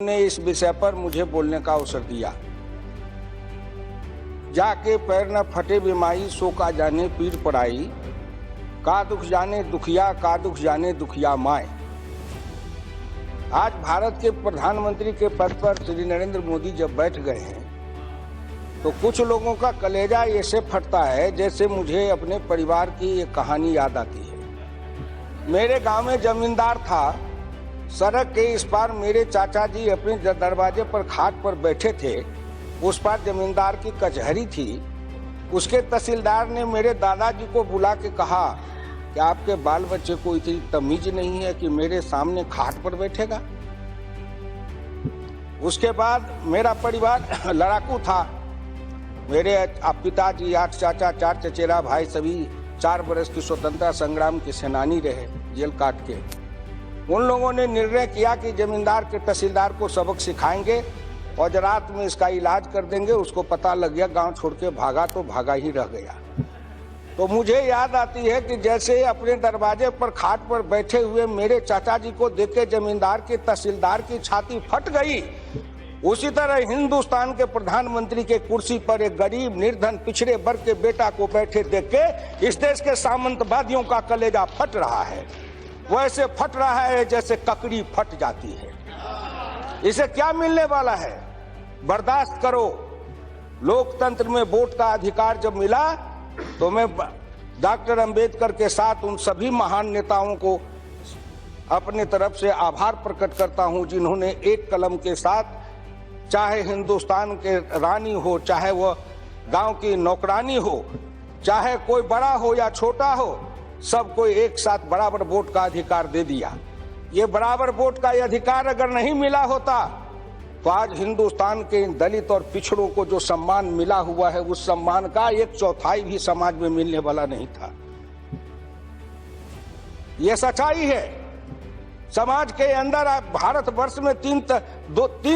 ने इस विषय पर मुझे बोलने का अवसर दिया। जाके पैर न फटे बिमाई सो का जाने पीर पड़ाई, का दुख जाने दुखिया का दुख जाने दुखिया माए। आज भारत के प्रधानमंत्री के पद पर श्री नरेंद्र मोदी जब बैठ गए हैं तो कुछ लोगों का कलेजा ऐसे फटता है जैसे मुझे अपने परिवार की एक कहानी याद आती है। मेरे गांव में जमींदार था। सड़क के इस पार मेरे चाचा जी अपने दरवाजे पर खाट पर बैठे थे। उस पार जमींदार की कचहरी थी। उसके तहसीलदार ने मेरे दादाजी को बुला के कहा कि आपके बाल बच्चे को इतनी तमीज नहीं है कि मेरे सामने खाट पर बैठेगा। उसके बाद मेरा परिवार लड़ाकू था। मेरे पिताजी 8 चाचा 4 चचेरा भाई सभी 4 बरस की स्वतंत्रता संग्राम के सेनानी रहे, जेल काट के। उन लोगों ने निर्णय किया कि जमींदार के तहसीलदार को सबक सिखाएंगे और रात में इसका इलाज कर देंगे। उसको पता लग गया, गांव छोड़ के भागा तो भागा ही रह गया। तो मुझे याद आती है कि जैसे अपने दरवाजे पर खाट पर बैठे हुए मेरे चाचा जी को देख के जमींदार के तहसीलदार की छाती फट गई, उसी तरह हिंदुस्तान के प्रधानमंत्री के कुर्सी पर एक गरीब निर्धन पिछड़े वर्ग के बेटा को बैठे देख के इस देश के सामंतवादियों का कलेजा फट रहा है। वैसे फट रहा है जैसे ककड़ी फट जाती है। इसे क्या मिलने वाला है? बर्दाश्त करो। लोकतंत्र में वोट का अधिकार जब मिला तो मैं डॉक्टर अंबेडकर के साथ उन सभी महान नेताओं को अपने तरफ से आभार प्रकट करता हूं जिन्होंने एक कलम के साथ, चाहे हिंदुस्तान के रानी हो, चाहे वह गांव की नौकरानी हो, चाहे कोई बड़ा हो या छोटा हो, सबको एक साथ बराबर वोट का अधिकार दे दिया। ये बराबर वोट का अधिकार अगर नहीं मिला होता तो आज हिंदुस्तान के इन दलित और पिछड़ों को जो सम्मान मिला हुआ है उस सम्मान का 1/4 भी समाज में मिलने वाला नहीं था। ये सच्चाई है। समाज के अंदर भारतवर्ष में तीन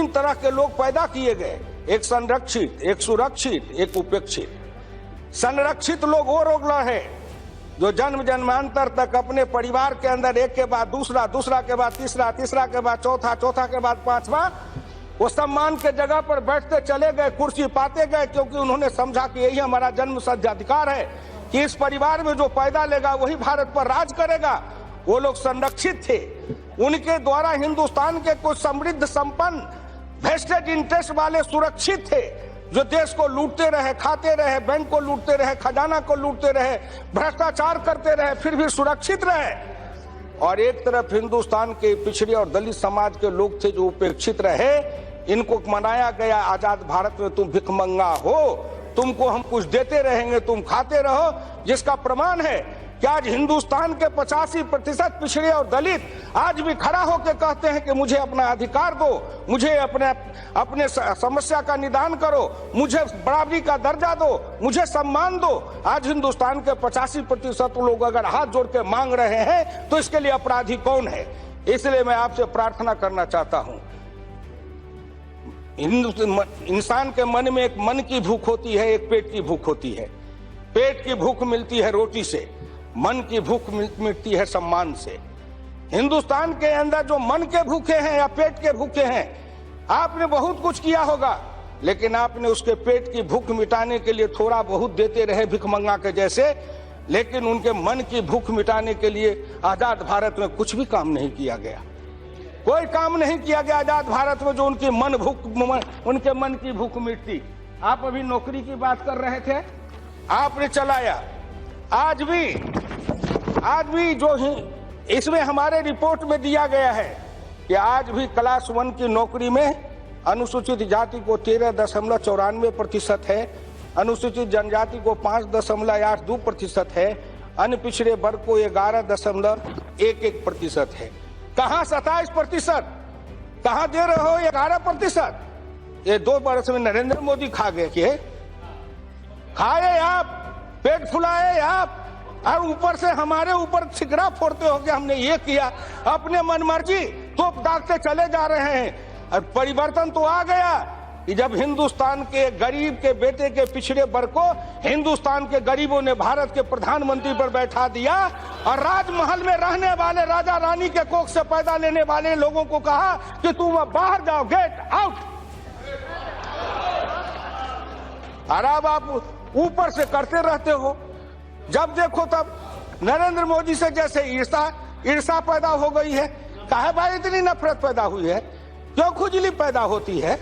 तरह के लोग पैदा किए गए, एक संरक्षित, एक सुरक्षित, एक उपेक्षित। संरक्षित लोग वो लोग है जो जन्म जन्मांतर तक अपने परिवार के अंदर एक के बाद दूसरा, दूसरा के बाद तीसरा, तीसरा के बाद चौथा, चौथा के बाद पांचवा, वो सम्मान के जगह पर बैठते चले गए, कुर्सी पाते गए, क्योंकि उन्होंने समझा कि यही हमारा जन्मसिद्ध अधिकार है कि इस परिवार में जो पैदा लेगा वही भारत पर राज करेगा। वो लोग संरक्षित थे। उनके द्वारा हिंदुस्तान के कुछ समृद्ध संपन्न वेस्टेड इंटरेस्ट वाले सुरक्षित थे जो देश को लूटते रहे, खाते रहे, बैंक को लूटते रहे, खजाना को लूटते रहे, भ्रष्टाचार करते रहे, फिर भी सुरक्षित रहे। और एक तरफ हिंदुस्तान के पिछड़े और दलित समाज के लोग थे जो उपेक्षित रहे। इनको मनाया गया आजाद भारत में तुम भिखमंगा हो, तुमको हम कुछ देते रहेंगे, तुम खाते रहो, जिसका प्रमाण है कि आज हिंदुस्तान के 85% पिछड़े और दलित आज भी खड़ा होकर कहते हैं कि मुझे अपना अधिकार दो, मुझे अपने समस्या का निदान करो, मुझे बराबरी का दर्जा दो, मुझे सम्मान दो। आज हिंदुस्तान के 85% लोग अगर हाथ जोड़ के मांग रहे हैं तो इसके लिए अपराधी कौन है? इसलिए मैं आपसे प्रार्थना करना चाहता हूं। इंसान के मन में एक मन की भूख होती है, एक पेट की भूख होती है। पेट की भूख मिलती है रोटी से, मन की भूख मिटती है सम्मान से। हिंदुस्तान के अंदर जो मन के भूखे हैं या पेट के भूखे हैं, आपने बहुत कुछ किया होगा, लेकिन आपने उसके पेट की भूख मिटाने के लिए थोड़ा बहुत देते रहे भिखमंगा के जैसे, लेकिन उनके मन की भूख मिटाने के लिए आजाद भारत में कुछ भी काम नहीं किया गया। कोई काम नहीं किया गया आजाद भारत में जो उनके मन की भूख मिटती। आप अभी नौकरी की बात कर रहे थे, आपने चलाया। आज भी जो इसमें हमारे रिपोर्ट में दिया गया है कि आज भी क्लास 1 की नौकरी में अनुसूचित जाति को 13.94% है, अनुसूचित जनजाति को 5.82% है, अन्य पिछड़े वर्ग को 11.11% है। कहाँ 27%? कहाँ दे रहे हो 11%? ये 2 वर्ष में नरेंद्र मोदी खा गए कि खाए आप, पेट फुलाए आप, और ऊपर से हमारे ऊपर ठिकरा फोड़ते हो कि हमने ये किया। अपने मनमर्जी तो दागते चले जा रहे हैं। और परिवर्तन तो आ गया, कि जब हिंदुस्तान के गरीब के बेटे के पिछड़े वर्ग को हिंदुस्तान के गरीबों ने भारत के प्रधानमंत्री पर बैठा दिया और राजमहल में रहने वाले राजा रानी के कोख से पैदा लेने वाले लोगों को कहा कि तुम अब बाहर जाओ, गेट आउट। और अब आप ऊपर से करते रहते हो, जब देखो तब नरेंद्र मोदी से जैसे ईर्षा पैदा हो गई है। काहे भाई इतनी नफरत पैदा हुई है, क्यों खुजली पैदा होती है?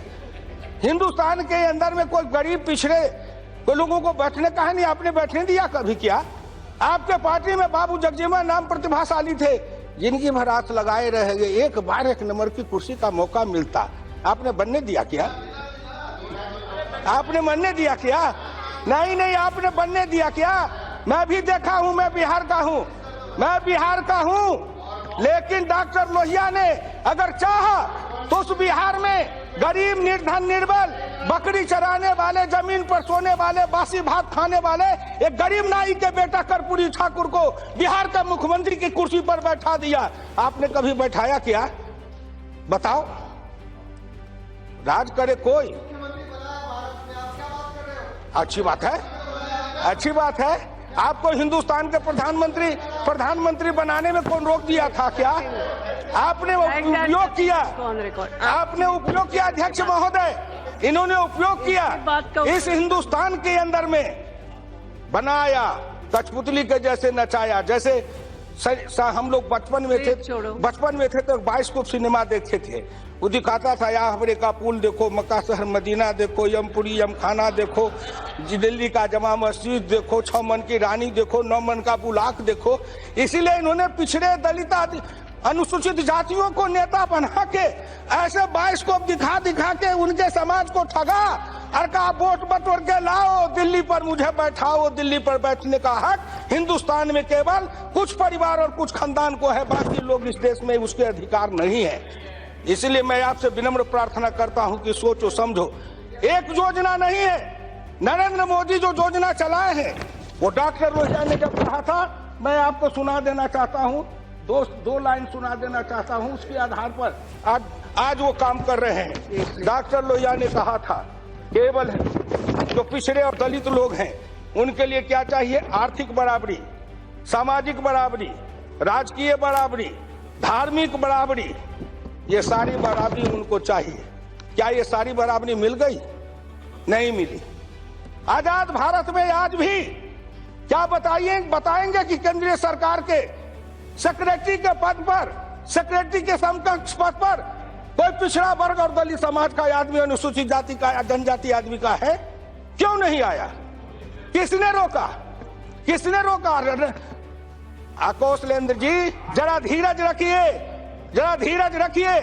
हिंदुस्तान के अंदर में कोई गरीब पिछड़े कोई लोगों को बैठने कहा नहीं, आपने बैठने दिया कभी? क्या आपके पार्टी में बाबू जगजीवन नाम प्रतिभाशाली थे, जिनकी भर हाथ लगाए रहेंगे, एक बार एक नंबर की कुर्सी का मौका मिलता, आपने बनने दिया क्या? आपने बनने दिया क्या? नहीं, आपने बनने दिया क्या? मैं भी देखा हूं, मैं बिहार का हूं, लेकिन डॉक्टर लोहिया ने अगर चाहा तो उस बिहार में गरीब, निर्धन, निर्बल, बकरी चराने वाले, जमीन पर सोने वाले, बासी भात खाने वाले एक गरीब नाई के बेटा कर्पूरी ठाकुर को बिहार के मुख्यमंत्री की कुर्सी पर बैठा दिया। आपने कभी बैठाया क्या? बताओ। राज करे कोई, अच्छी बात है। आपको हिंदुस्तान के प्रधानमंत्री बनाने में कौन रोक दिया था? क्या आपने उपयोग किया? आपने उपयोग किया अध्यक्ष महोदय, इन्होंने उपयोग किया, इस हिंदुस्तान के अंदर में बनाया, कठपुतली के जैसे नचाया। जैसे हम लोग बचपन में थे तो बाइस्कोप सिनेमा देखते थे, वो दिखाता था या हमरे का पुल देखो, मक्का शहर मदीना देखो, यमपुरी यमखाना देखो, दिल्ली का जमा मस्जिद देखो, 6 मन की रानी देखो, 9 मन का बुलाक देखो। इसीलिए इन्होंने पिछड़े, दलित, अनुसूचित जातियों को नेता बना के ऐसे बाइस्कोप दिखा के उनके समाज को ठगा और कहा वोट बटोर के लाओ, दिल्ली पर मुझे बैठाओ। दिल्ली पर बैठने का हक हिंदुस्तान में केवल कुछ परिवार और कुछ खानदान को है, बाकी लोग इस देश में उसके अधिकार नहीं है। इसलिए मैं आपसे विनम्र प्रार्थना करता हूं कि सोचो समझो, एक योजना नहीं है। नरेंद्र मोदी जो योजना चलाए हैं वो डॉक्टर लोहिया ने जब कहा था, मैं आपको सुना देना चाहता हूं, दो लाइन सुना देना चाहता हूं, उसके आधार पर आज वो काम कर रहे हैं। डॉक्टर लोहिया ने कहा था केवल जो पिछड़े और दलित लोग हैं उनके लिए क्या चाहिए? आर्थिक बराबरी, सामाजिक बराबरी, राजकीय बराबरी, धार्मिक बराबरी, ये सारी बराबरी उनको चाहिए। क्या ये सारी बराबरी मिल गई? नहीं मिली। आजाद भारत में आज भी क्या बताएंगे कि केंद्रीय सरकार के सेक्रेटरी के पद पर, सेक्रेटरी के समकक्ष पद पर कोई पिछड़ा वर्ग और दलित समाज का आदमी, अनुसूचित जाति का, जनजाति आदमी का है? क्यों नहीं आया? किसने रोका? कौशलेंद्र जी जरा धीरज रखिए,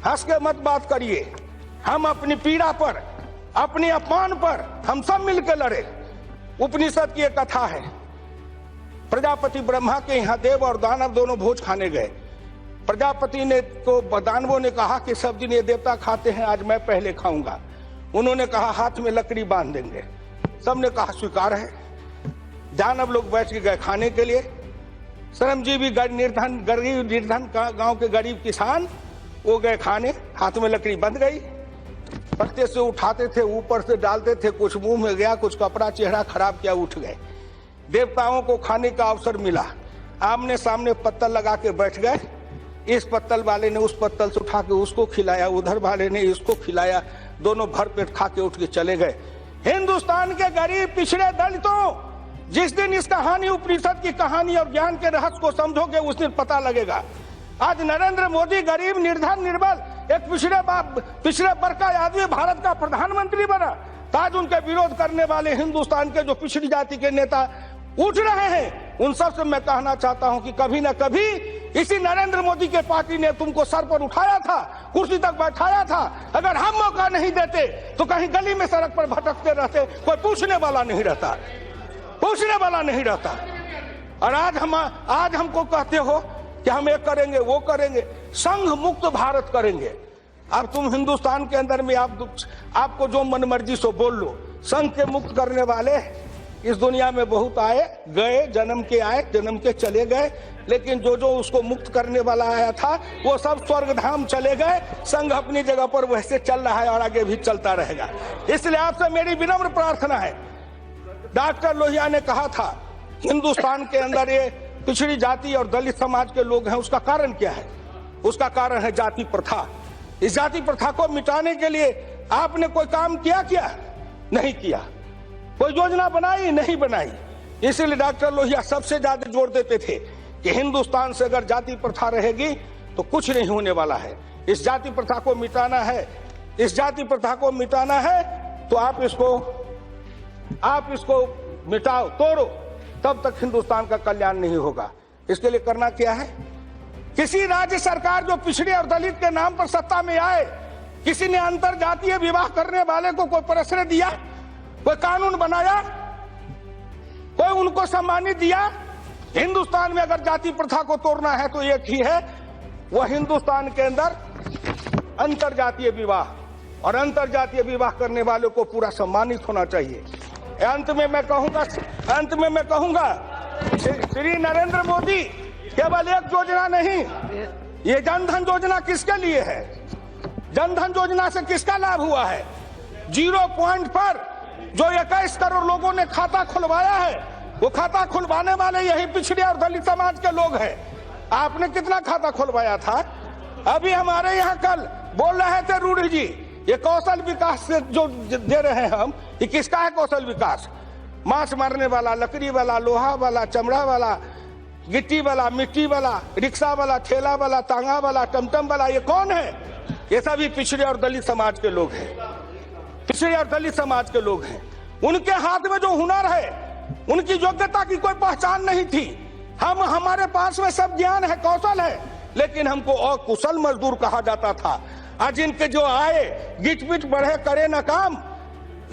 हंस के मत बात करिए। हम अपनी पीड़ा पर, अपने अपमान पर हम सब मिलकर लड़े। उपनिषद की एक कथा है, प्रजापति ब्रह्मा के यहाँ देव और दानव दोनों भोज खाने गए। प्रजापति ने तो दानवों ने कहा कि सब दिन ये देवता खाते हैं, आज मैं पहले खाऊंगा। उन्होंने कहा हाथ में लकड़ी बांध देंगे। सबने कहा स्वीकार है। दानव लोग बैठ के गए खाने के लिए। श्रमजीवी गरीब निर्धन गांव के गरीब किसान वो गए खाने, हाथ में लकड़ी बंध गई, पत्ते से उठाते थे, ऊपर से डालते थे, कुछ मुंह में गया, कुछ कपड़ा चेहरा खराब किया, उठ गए। देवताओं को खाने का अवसर मिला, आमने सामने पत्तल लगा के बैठ गए। इस पत्तल वाले ने उस पत्तल से उठा के उसको खिलाया, उधर वाले ने इसको खिलाया, दोनों भर पेट खा के उठ के चले गए। हिंदुस्तान के गरीब पिछड़े दलितों, जिस दिन इस कहानी, उपनिषद की कहानी और ज्ञान के रहस्य को समझोगे उस दिन पता लगेगा। आज नरेंद्र मोदी गरीब, निर्धन, निर्बल, एक पिछड़े वर्ग का आदमी भारत का प्रधानमंत्री बना, तो आज उनके विरोध करने वाले हिंदुस्तान के जो पिछड़ी जाति के नेता उठ रहे हैं, उन सब से मैं कहना चाहता हूं कि कभी न कभी इसी नरेंद्र मोदी के पार्टी ने तुमको सर पर उठाया था, कुर्सी तक बैठाया था। अगर हम मौका नहीं देते तो कहीं गली में, सड़क पर भटकते रहते, कोई पूछने वाला नहीं रहता। और आज हमको कहते हो कि हम ये करेंगे, वो करेंगे, संघ मुक्त भारत करेंगे। अब तुम हिंदुस्तान के अंदर में आपको जो मनमर्जी सो बोल लो। संघ के मुक्त करने वाले इस दुनिया में बहुत आए गए, जन्म के आए, जन्म के चले गए, लेकिन जो जो उसको मुक्त करने वाला आया था वो सब स्वर्ग धाम चले गए। संघ अपनी जगह पर वैसे चल रहा है और आगे भी चलता रहेगा। इसलिए आपसे मेरी विनम्र प्रार्थना है, डॉक्टर लोहिया ने कहा था हिंदुस्तान के अंदर ये पिछड़ी जाति और दलित समाज के लोग हैं, उसका कारण क्या है? उसका कारण है जाति प्रथा। इस जाति प्रथा को मिटाने के लिए आपने कोई काम किया क्या? नहीं किया। कोई योजना बनाई? नहीं बनाई। इसलिए डॉक्टर लोहिया सबसे ज्यादा जोर देते थे कि हिंदुस्तान से अगर जाति प्रथा रहेगी तो कुछ नहीं होने वाला है। इस जाति प्रथा को मिटाना है, इस जाति प्रथा को मिटाना है तो आप इसको मिटाओ, तोड़ो, तब तक हिंदुस्तान का कल्याण नहीं होगा। इसके लिए करना क्या है? किसी राज्य सरकार जो पिछड़े और दलित के नाम पर सत्ता में आए, किसी ने अंतर जातीय विवाह करने वाले को कोई प्रश्रय दिया, कोई कानून बनाया, कोई उनको सम्मानित दिया? हिंदुस्तान में अगर जाति प्रथा को तोड़ना है तो एक ही है, वह हिंदुस्तान के अंदर अंतर जातीय विवाह, और अंतर जातीय विवाह करने वालों को पूरा सम्मानित होना चाहिए। अंत में मैं कहूंगा श्री नरेंद्र मोदी केवल एक योजना नहीं, ये जनधन योजना किसके लिए है? जनधन योजना से किसका लाभ हुआ है? 0 पॉइंट पर जो 21 करोड़ लोगों ने खाता खुलवाया है, वो खाता खुलवाने वाले यही पिछड़े और दलित समाज के लोग हैं। आपने कितना खाता खुलवाया था? अभी हमारे यहाँ कल बोल रहे थे रूढ़ी जी, ये कौशल विकास से जो दे रहे हैं हम, ये किसका है कौशल विकास? मांस मारने वाला, लकड़ी वाला, लोहा वाला, चमड़ा वाला, गिट्टी वाला, मिट्टी वाला, रिक्शा वाला, ठेला वाला, तांगा वाला, टमटम वाला, ये कौन है? ये सभी पिछड़े और दलित समाज के लोग हैं। पिछड़े और दलित समाज के लोग हैं। उनके हाथ में जो हुनर है, उनकी योग्यता की कोई पहचान नहीं थी। हमारे पास में सब ज्ञान है, कौशल है, लेकिन हमको अकुशल मजदूर कहा जाता था। आज इनके जो आए, गिट पिट बढ़े, करे ना काम,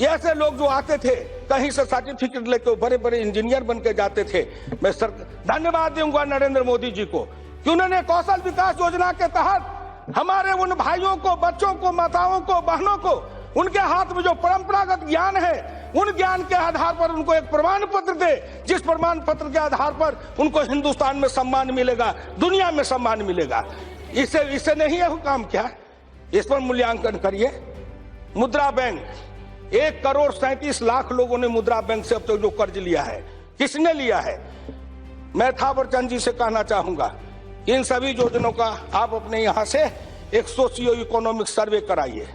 ऐसे लोग जो आते थे कहीं से सर्टिफिकेट लेके बड़े बड़े इंजीनियर बन के जाते थे। मैं धन्यवाद दूंगा नरेंद्र मोदी जी को कि उन्होंने कौशल विकास योजना के तहत हमारे उन भाइयों को, बच्चों को, माताओं को, बहनों को, उनके हाथ में जो परंपरागत ज्ञान है, उन ज्ञान के आधार पर उनको एक प्रमाण पत्र दे, जिस प्रमाण पत्र के आधार पर उनको हिंदुस्तान में सम्मान मिलेगा, दुनिया में सम्मान मिलेगा। इससे नहीं है काम क्या? इस पर मूल्यांकन करिए। मुद्रा बैंक, 1,37,00,000 लोगों ने मुद्रा बैंक से अब तक जो कर्ज लिया है, किसने लिया है? मैं थावर चंद जी से कहना चाहूंगा, इन सभी योजनाओं का आप अपने यहाँ से एक सोशियो इकोनॉमिक सर्वे कराइए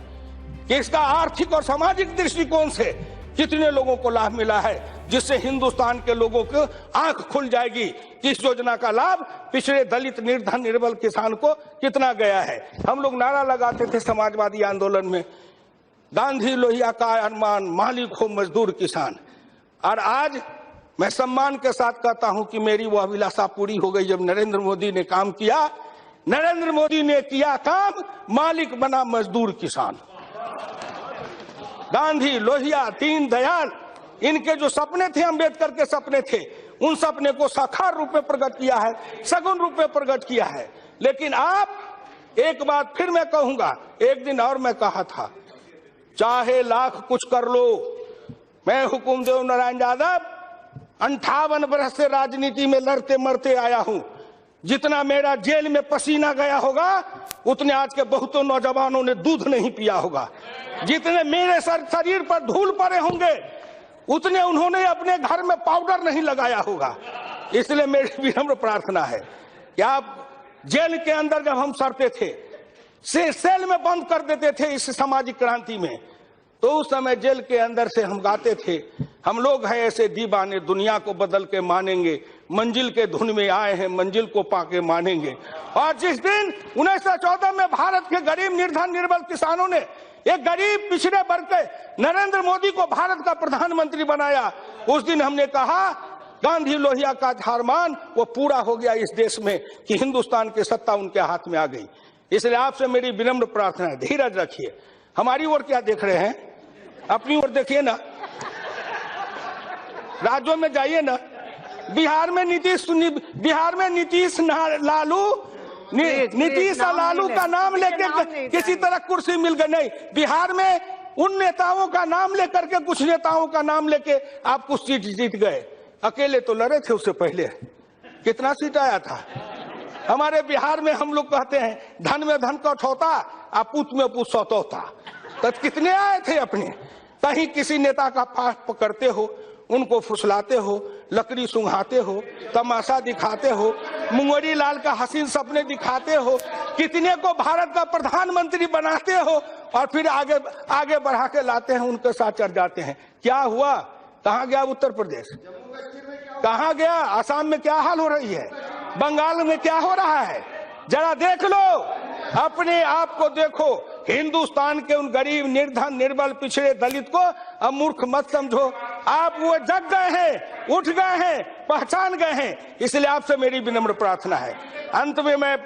कि इसका आर्थिक और सामाजिक दृष्टिकोण से कितने लोगों को लाभ मिला है, जिससे हिंदुस्तान के लोगों को आंख खुल जाएगी कि इस योजना का लाभ पिछड़े दलित, निर्धन, निर्बल किसान को कितना गया है। हम लोग नारा लगाते थे समाजवादी आंदोलन में, गांधी लोहिया का अरमान, मालिक हो मजदूर किसान। और आज मैं सम्मान के साथ कहता हूं कि मेरी वो अभिलाषा पूरी हो गई जब नरेंद्र मोदी ने काम किया। नरेंद्र मोदी ने किया काम, मालिक बना मजदूर किसान। गांधी, लोहिया, दीनदयाल, इनके जो सपने थे, अंबेडकर के सपने थे, उन सपने को साकार रूप में प्रकट किया है, सगुन रूप में प्रकट किया है। लेकिन आप, एक बात फिर मैं कहूंगा, एक दिन और मैं कहा था, चाहे लाख कुछ कर लो, मैं हुकुमदेव नारायण यादव 58 वर्ष से राजनीति में लड़ते मरते आया हूं। जितना मेरा जेल में पसीना गया होगा, उतने आज के बहुतों नौजवानों ने दूध नहीं पिया होगा। जितने मेरे शरीर पर धूल पड़े होंगे, उतने उन्होंने अपने घर में पाउडर नहीं लगाया होगा। इसलिए मेरी विनम्र प्रार्थना है कि आप जेल के अंदर जब हम सड़ते थे, सेल में बंद कर देते थे इस सामाजिक क्रांति में, तो उस समय जेल के अंदर से हम गाते थे, हम लोग हैं ऐसे दीवाने, दुनिया को बदल के मानेंगे, मंजिल के धुन में आए हैं, मंजिल को पाके मानेंगे। और जिस दिन 1914 में भारत के गरीब, निर्धन, निर्बल किसानों ने एक गरीब पिछड़े वर्ग के नरेंद्र मोदी को भारत का प्रधानमंत्री बनाया, उस दिन हमने कहा गांधी लोहिया का अरमान वो पूरा हो गया इस देश में कि हिंदुस्तान की सत्ता उनके हाथ में आ गई। इसलिए आपसे मेरी विनम्र प्रार्थना है, धीरज रखिए। हमारी ओर क्या देख रहे हैं? अपनी ओर देखिए ना, राज्यों में जाइए ना। बिहार में नीतीश लालू का नाम लेके किसी तरह कुर्सी मिल गई नहीं। बिहार में उन नेताओं का नाम लेकर के, कुछ नेताओं का नाम लेके आप कुछ सीट जीत गए। अकेले तो लड़े थे उससे पहले, कितना सीट आया था। हमारे बिहार में हम लोग कहते हैं धन में धन कठौता, आप पूत में पूत सौतौता। तो कितने आए थे अपने। कहीं किसी नेता का पाठ पकड़ते हो, उनको फुसलाते हो, लकड़ी सुंघाते हो, तमाशा दिखाते हो, मुंगरी लाल का हसीन सपने दिखाते हो, कितने को भारत का प्रधानमंत्री बनाते हो और फिर आगे आगे बढ़ा के लाते हैं, उनके साथ चढ़ जाते हैं। क्या हुआ? कहाँ गया उत्तर प्रदेश? कहाँ गया? आसाम में क्या हाल हो रही है? बंगाल में क्या हो रहा है? जरा देख लो, अपने आप को देखो। हिंदुस्तान के उन गरीब, निर्धन, निर्बल, पिछड़े, दलित को अब मूर्ख मत समझो। आप वो जग गए हैं, उठ गए हैं, पहचान गए हैं। इसलिए आपसे मेरी विनम्र प्रार्थना है। अंत में मैं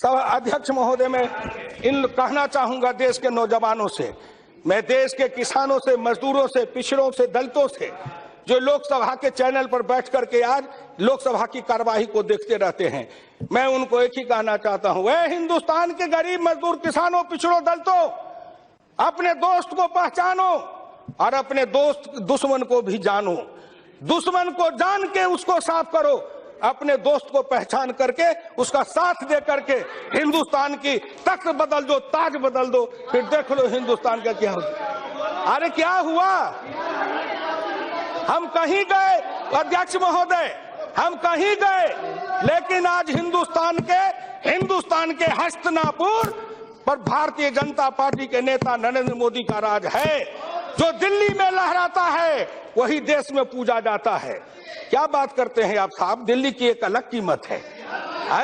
अध्यक्ष महोदय में इन कहना चाहूंगा देश के नौजवानों से, मैं देश के किसानों से, मजदूरों से, पिछड़ों से, दलितों से, जो लोकसभा के चैनल पर बैठ करके आज लोकसभा की कार्यवाही को देखते रहते हैं, मैं उनको एक ही कहना चाहता हूं, वह हिंदुस्तान के गरीब, मजदूर, किसानों, पिछड़ों, दलितों, अपने दोस्त को पहचानो और अपने दोस्त दुश्मन को भी जानो। दुश्मन को जान के उसको साफ करो, अपने दोस्त को पहचान करके उसका साथ दे करके हिंदुस्तान की तख्त बदल दो, ताज बदल दो, फिर देख लो हिंदुस्तान का क्या हुआ। अरे क्या हुआ? हम कहीं गए अध्यक्ष महोदय, हम कहीं गए, लेकिन आज हिंदुस्तान के हस्तिनापुर पर भारतीय जनता पार्टी के नेता नरेंद्र मोदी का राज है। जो दिल्ली में लहराता है वही देश में पूजा जाता है। क्या बात करते हैं आप साहब? दिल्ली की एक अलग कीमत है,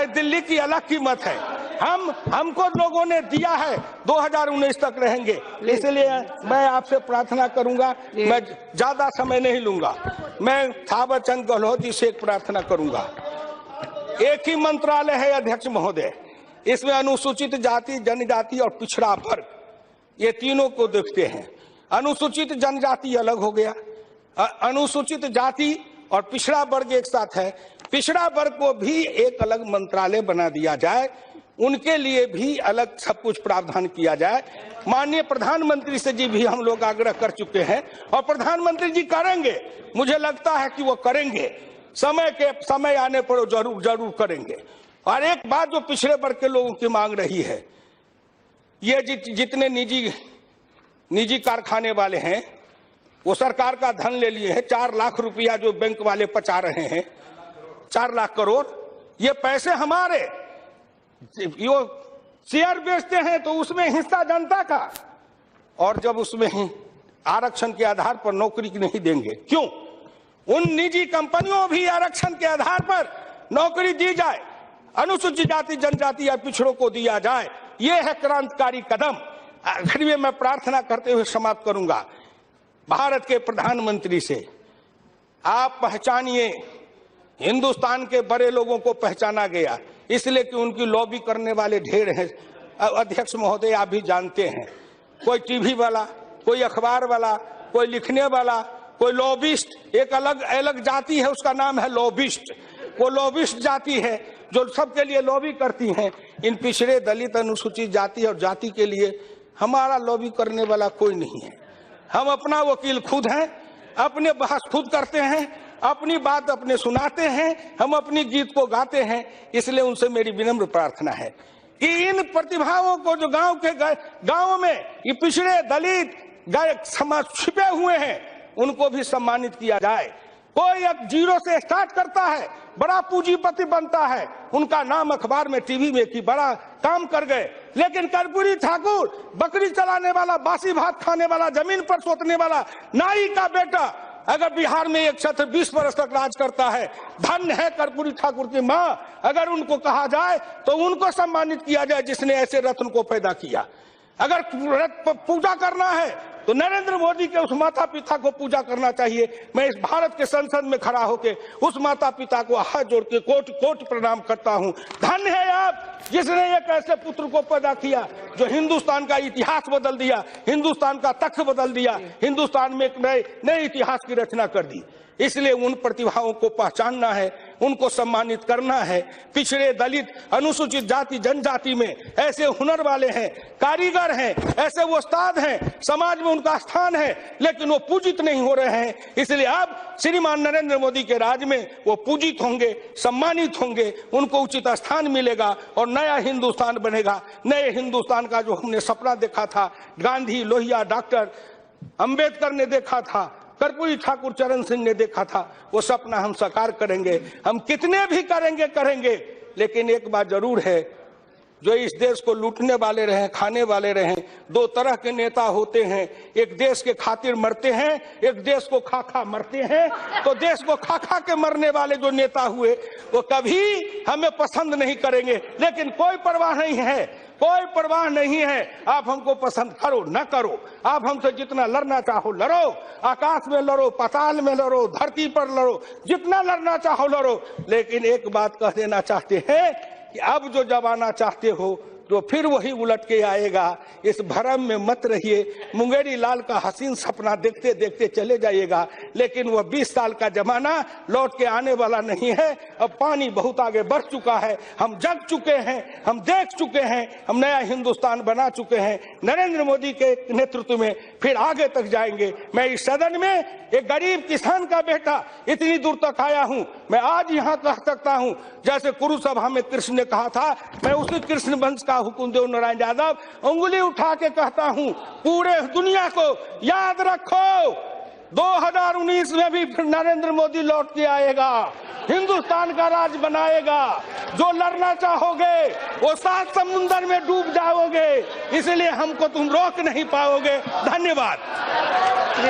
दिल्ली की अलग कीमत है। हमको लोगों ने दिया है, 2019 तक रहेंगे। इसलिए मैं आपसे प्रार्थना करूंगा, मैं ज्यादा समय नहीं लूंगा, मैं थावर चंद गहलोत जी से एक प्रार्थना करूंगा। एक ही मंत्रालय है अध्यक्ष महोदय, इसमें अनुसूचित जाति, जनजाति और पिछड़ा वर्ग, ये तीनों को देखते हैं। अनुसूचित जनजाति अलग हो गया, अनुसूचित जाति और पिछड़ा वर्ग एक साथ है। पिछड़ा वर्ग को भी एक अलग मंत्रालय बना दिया जाए, उनके लिए भी अलग सब कुछ प्रावधान किया जाए। माननीय प्रधानमंत्री से जी भी हम लोग आग्रह कर चुके हैं और प्रधानमंत्री जी करेंगे, मुझे लगता है कि वो करेंगे, समय आने पर जरूर करेंगे। और एक बात जो पिछड़े वर्ग के लोगों की मांग रही है, ये जितने निजी कारखाने वाले हैं वो सरकार का धन ले लिए हैं। 4 लाख रुपया जो बैंक वाले पचा रहे हैं, 4 लाख करोड़, ये पैसे हमारे, यो शेयर बेचते हैं तो उसमें हिस्सा जनता का, और जब उसमें ही आरक्षण के आधार पर नौकरी नहीं देंगे, क्यों? उन निजी कंपनियों भी आरक्षण के आधार पर नौकरी दी जाए, अनुसूचित जाति, जनजाति या पिछड़ों को दिया जाए। यह है क्रांतिकारी कदम। आखिर में मैं प्रार्थना करते हुए समाप्त करूंगा, भारत के प्रधानमंत्री से आप पहचानिए। हिंदुस्तान के बड़े लोगों को पहचाना गया इसलिए कि उनकी लॉबी करने वाले ढेर हैं। अध्यक्ष महोदय आप भी जानते हैं, कोई टीवी वाला, कोई अखबार वाला, कोई लिखने वाला, कोई लॉबिस्ट, एक अलग जाति है, उसका नाम है लॉबिस्ट। वो लॉबिस्ट जाति है जो सबके लिए लॉबी करती हैं। इन पिछड़े, दलित, अनुसूचित जाति और जाति के लिए हमारा लॉबी करने वाला कोई नहीं है। हम अपना वकील खुद हैं, अपने बहस खुद करते हैं, अपनी बात अपने सुनाते हैं, हम अपनी गीत को गाते हैं। इसलिए उनसे मेरी विनम्र प्रार्थना है कि इन प्रतिभाओं को जो गांव में ये पिछड़े, दलित समाज छिपे हुए हैं, उनको भी सम्मानित किया जाए। कोई एक जीरो से स्टार्ट करता है, बड़ा पूंजीपति बनता है, उनका नाम अखबार में, टीवी में कि बड़ा काम कर गए, लेकिन कर्पूरी ठाकुर, बकरी चलाने वाला, बासी भात खाने वाला, जमीन पर सोतने वाला नाई का बेटा अगर बिहार में एक छत्र 20 वर्ष तक राज करता है, धन्य है कर्पूरी ठाकुर की माँ। अगर उनको कहा जाए तो उनको सम्मानित किया जाए जिसने ऐसे रत्न को पैदा किया। अगर पूजा करना है तो नरेंद्र मोदी के उस माता पिता को पूजा करना चाहिए। मैं इस भारत के संसद में खड़ा होकर उस माता पिता को हाथ जोड़ के कोटि प्रणाम करता हूं। धन्य है आप जिसने एक ऐसे पुत्र को पैदा किया जो हिंदुस्तान का इतिहास बदल दिया, हिंदुस्तान का तख्त बदल दिया, हिंदुस्तान में एक नए इतिहास की रचना कर दी। इसलिए उन प्रतिभाओं को पहचानना है, उनको सम्मानित करना है। पिछड़े, दलित, अनुसूचित जाति, जनजाति में ऐसे हुनर वाले हैं, कारीगर हैं, ऐसे वो उस्ताद हैं, समाज में उनका स्थान है, लेकिन वो पूजित नहीं हो रहे हैं। इसलिए अब श्रीमान नरेंद्र मोदी के राज में वो पूजित होंगे, सम्मानित होंगे, उनको उचित स्थान मिलेगा और नया हिंदुस्तान बनेगा। नए हिंदुस्तान का जो हमने सपना देखा था, गांधी, लोहिया, डॉक्टर अंबेडकर ने देखा था, कर्पूरी ठाकुर चरण सिंह ने देखा था, वो सपना हम साकार करेंगे। हम कितने भी करेंगे, लेकिन एक बात जरूर है, जो इस देश को लूटने वाले रहे, खाने वाले रहे, दो तरह के नेता होते हैं। एक देश के खातिर मरते हैं, एक देश को खा खा मरते हैं। तो देश को खा खा के मरने वाले जो नेता हुए वो कभी हमें पसंद नहीं करेंगे। लेकिन कोई परवाह नहीं है, कोई परवाह नहीं है। आप हमको पसंद करो न करो, आप हमसे जितना लड़ना चाहो लड़ो, आकाश में लड़ो, पाताल में लड़ो, धरती पर लड़ो, जितना लड़ना चाहो लड़ो। लेकिन एक बात कह देना चाहते हैं कि अब जो जमाना चाहते हो तो फिर वही उलट के आएगा। इस भरम में मत रहिए। मुंगेरी लाल का हसीन सपना देखते देखते चले जाइएगा, लेकिन वह 20 साल का जमाना लौट के आने वाला नहीं है। अब पानी बहुत आगे बढ़ चुका है, हम जग चुके हैं, हम देख चुके हैं, हम नया हिंदुस्तान बना चुके हैं। नरेंद्र मोदी के नेतृत्व में फिर आगे तक जाएंगे। मैं इस सदन में एक गरीब किसान का बेटा इतनी दूर तक आया हूं। मैं आज यहाँ कह सकता हूं, जैसे कुरुसभा में कृष्ण ने कहा था, मैं उसी कृष्ण वंश का हुकुमदेव नारायण यादव उंगली उठा के कहता हूं, पूरे दुनिया को याद रखो, 2019 में भी फिर नरेंद्र मोदी लौट के आएगा, हिंदुस्तान का राज बनाएगा। जो लड़ना चाहोगे वो 7 समुंदर में डूब जाओगे, इसलिए हमको तुम रोक नहीं पाओगे। धन्यवाद।